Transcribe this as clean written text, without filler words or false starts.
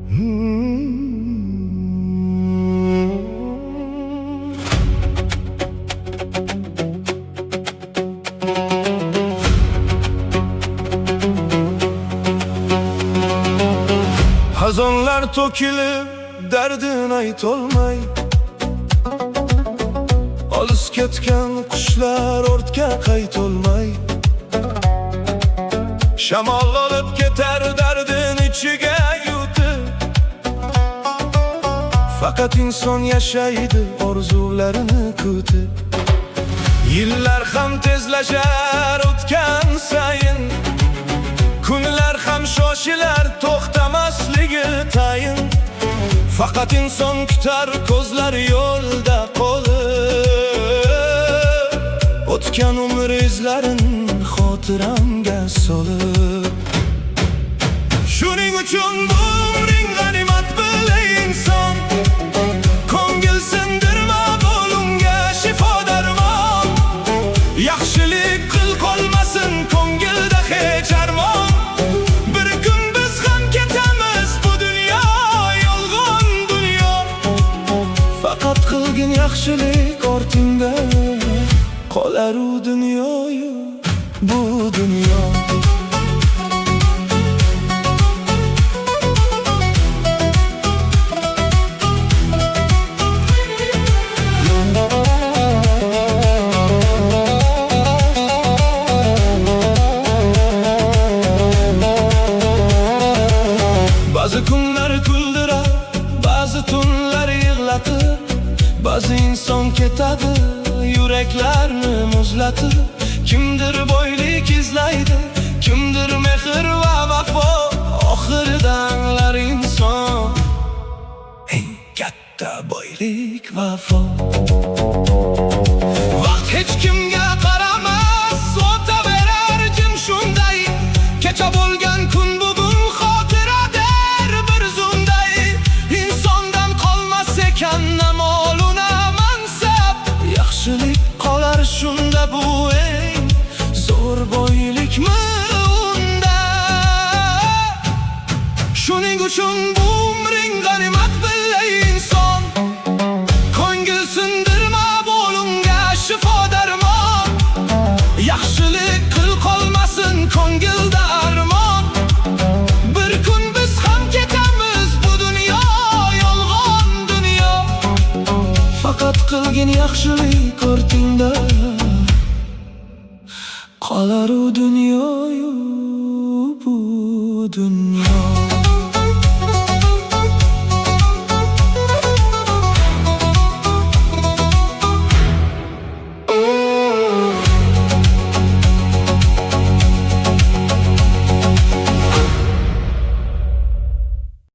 Xazonlar to'kilib dardin aytolmay, olis ketgan qushlar ortga qaytolmay, shamol olib ketar dardin ichiga yutib. Faqat inson yashaydi orzularini kutib. Yillar ham tezlashar o'tgan sayin, kunlar ham shoshilar to'xtamasligi tayin. Faqat inson kutar ko'zlar yo'lda qolib, o'tgan umr izlarin xotiramga solib. Shuning uchun bu umring g'animat bil ey inson, ko'ngil sindirma bo'lunga shifo darmon. Yaxshilik qil qolmasin ko'ngilda hech armon. Bir kun biz ham ketamiz bu dunyo, yolg'on dunyo. Faqat qilgin yaxshilik ortingda, qolar u dunyoyu bu dunyo. Ba'zi kunlar kuldirar, ba'zi tunlar yig'latib, ba'zi inson ketadi yuraklarni muzlatib. Kimdir boylik izlaydi, kimdir mehr va vafo, oxirida anglar inson eng katta boylik vafo. Vaqt hech kimga qaramas, o'taverar jim shunday. Kecha bo'lgan kun bugun xotiradir bir zumday. Insondan qolmas ekan na molu na mansab, yaxshilik qolar shunda, bu eng zo'r boylikmi unda. Shuning uchun bu umring g'animat bil ey inson, ko'ngil sindirma bo'lunga shifo darmon. Yaxshilik qil qolmasin ko'ngilda armon. Bir kun biz ham ketamiz bu dunyo, yolg'on dunyo. Faqat qilgin yaxshilik ortingda, qolar u dunyoyu